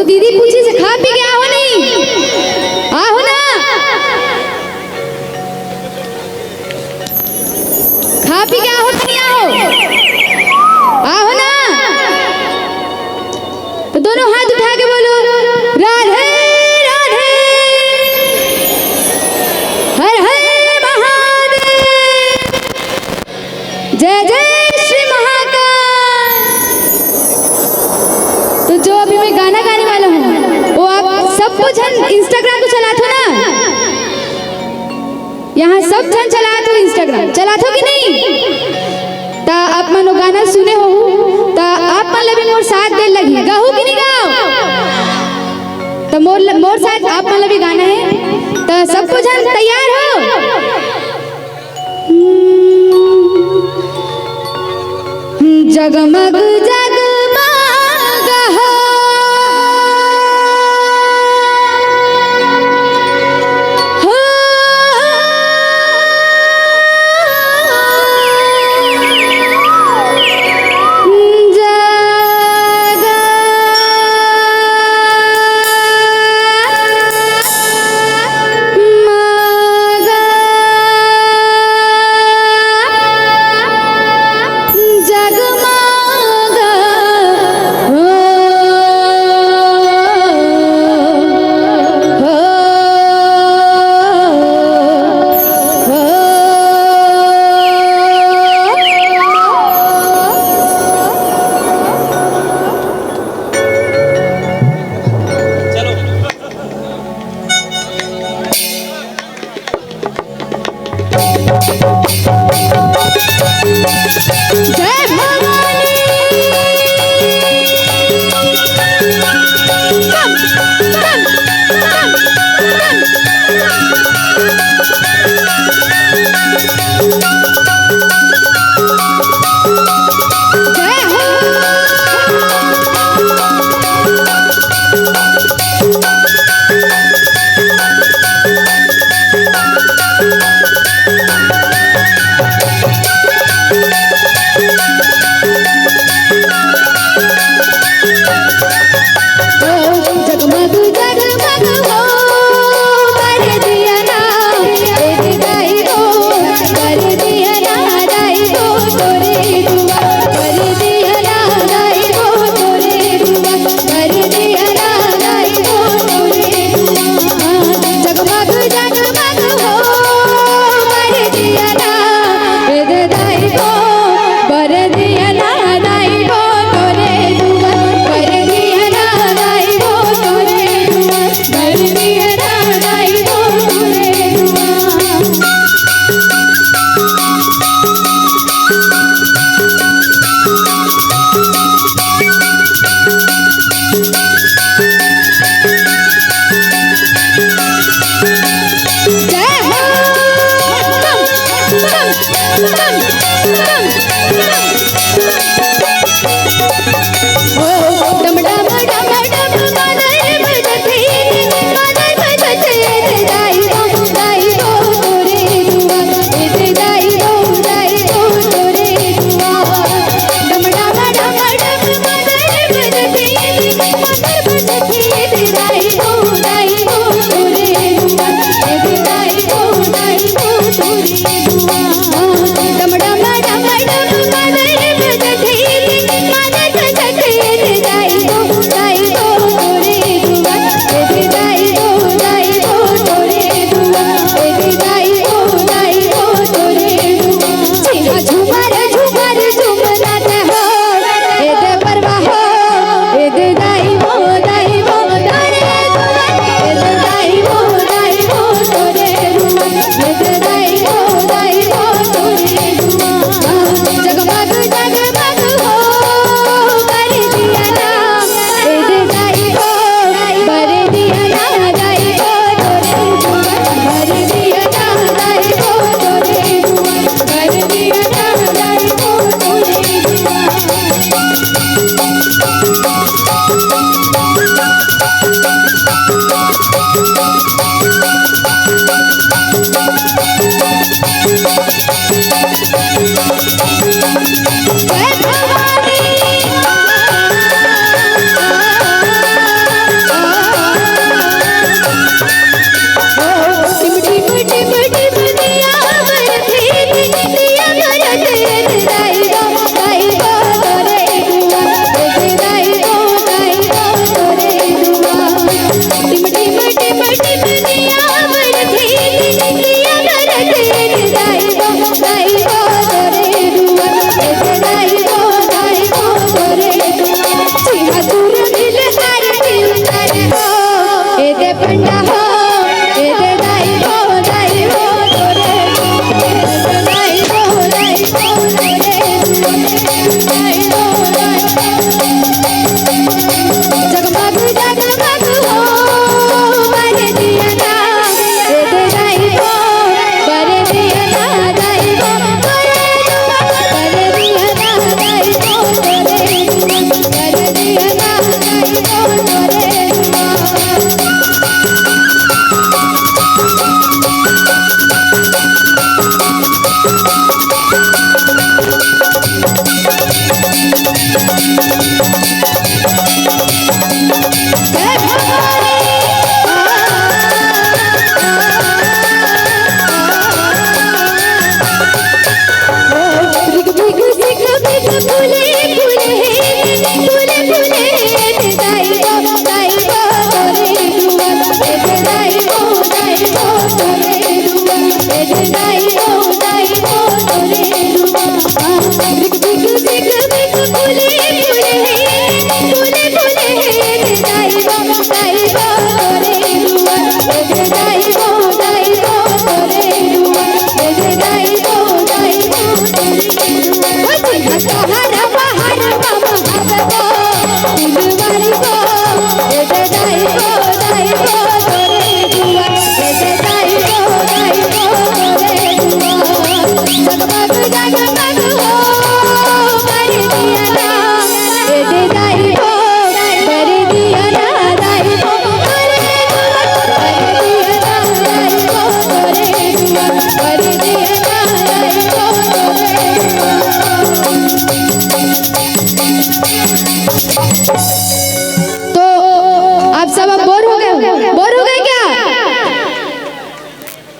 तो दीदी पूछी से खा पी के आओ नहीं, आओ ना, खा पी के आओ नहीं आओ ना। तो दोनों हाथ उठा के बोलो राधे राधे, हर हर महादेव, जय जय श्री महाकाल। तो जो अभी मैं गाना गाने वाला हूँ वो आप सब कुछ इंस्टाग्राम तो चला थो ना, यहाँ सब जन चला तो इंस्टाग्राम चला थो कि नहीं, ता आप मनो गाना सुने हो ता आप मन लबी मोर साथ दे लगी गाओ कि नहीं गाओ, तो मोर साथ आप मन लबी गाना है तो सब कुछ तैयार हो। जगमग जगमग हो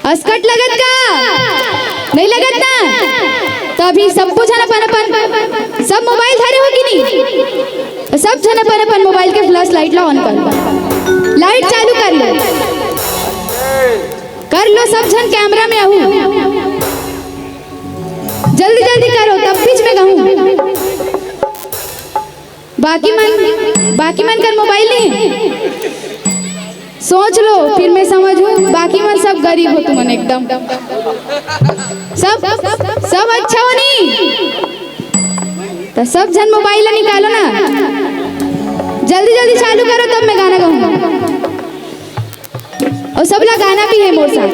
अस्कट लगत का नहीं लगत ना। तो अभी सबको जन अपन सब मोबाइल धरे हो कि नहीं, तो सब जन अपन मोबाइल के फ्लैश लाइट ला ऑन कर, लाइट चालू कर लो सब जन कैमरा में आहू, जल्दी जल्दी करो तब बीच में कहूँ। बाकी मन कर मोबाइल नहीं सोच लो फिर मैं समझूं। बाकी मन सब गरीब हो तुम एकदम, सब अच्छा हो नहीं, तो सब जन मोबाइल निकालो ना, जल्दी जल्दी चालू करो तब मैं गाना गाऊंगा। और सब ला गाना भी है मोर साथ,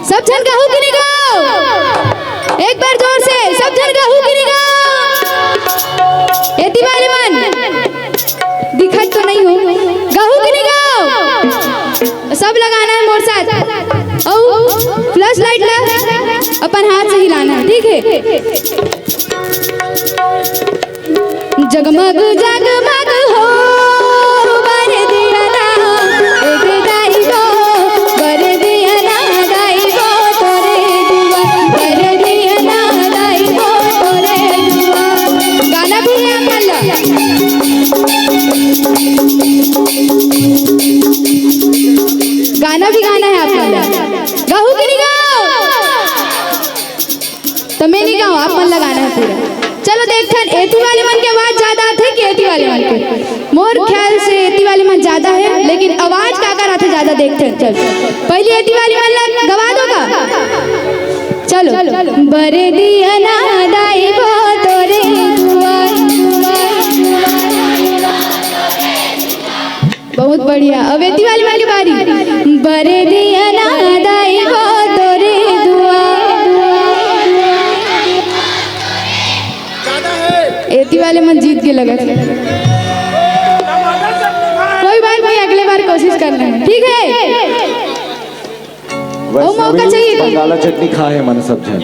सब जन गाओ कि नहीं गाओ, एक बार जोर से सब जन गाओ कि नहीं गाओ। एती वाले मन दिखत तो नहीं हो, गाओ कि नहीं गाओ, सब लगाना है मोर साथ। और फ्लैश लाइट ला अपन हाथ से हिलाना है, ठीक है। जगमग जगमग हो बर दिया ना एक दाई गो, बर दिया ना दाई गो तोरे दुआ, बर दिया ना दाई गो तोरे दुआ। गाना भी है अल्लाह, गाना भी गाना है आपको, गाओ कि नहीं गाओ। तो मैं नहीं गाऊँ, आप मन लगाना है पूरा। चलो देखते हैं एती वाले मन की आवाज ज्यादा थे कि एती वाले मन के। मोर ख्याल से एती वाले मन ज्यादा है, लेकिन आवाज का कर आते ज्यादा। देखते हैं, चल पहले एती वाले मन गवा दोगा। चलो बरे दिया ना दाई गो तोरे दुआ, बहुत बढ़िया। अब एती वाली मन की बारी, बरे दिया ना दाई गो तोरे दुआ। एती वाले मन जीत के लगा, कोई बात नहीं, अगले बार कोशिश करना है, ठीक है। वो मौका चाहिए, काला चटनी खाए मन सब जन।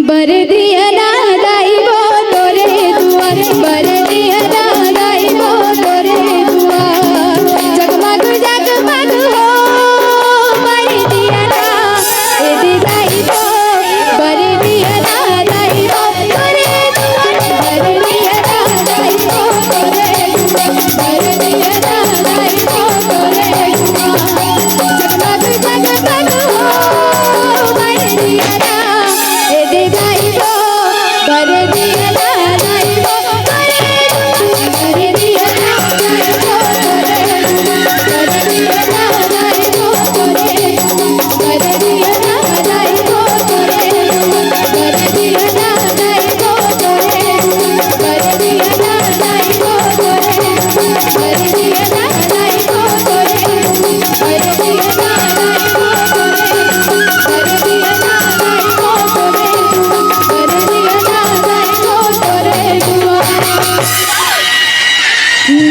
बर दिया ना दाई गो तोरे दुआ, बर दिया ना दाई गो तोरे दुआ। जगमग जगमग हो बर दिया ना ए दाई गो, बर दिया ना दाई गो तोरे दुआ, बर दिया ना दाई गो तोरे दुआ, बर दिया ना दाई गो तोरे दुआ। जगमग जगमग हो बर दिया ना ए दाई गो, बर दिया ना दाई गो तोरे दुआ, बर दिया ना दाई गो तोरे दुआ, बर दिया ना दाई गो तोरे दुआ, बर दिया ना दाई गो तोरे दुआ, बर दिया ना दाई गो तोरे दुआ, बर दिया ना दाई गो तोरे दुआ, बर दिया ना दाई गो तोरे दुआ, बर दिया ना दाई गो तोरे दुआ, बर दिया ना दाई गो तोरे दुआ, बर दिया ना दाई गो तोरे दुआ,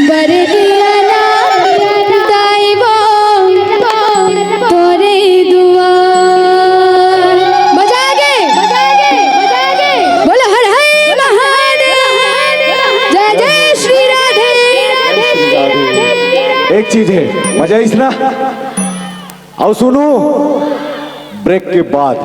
बर दिया ना दाई गो तोरे दुआ। बजा के एक चीज है, मजा इस ना। और सुनो, ब्रेक के बाद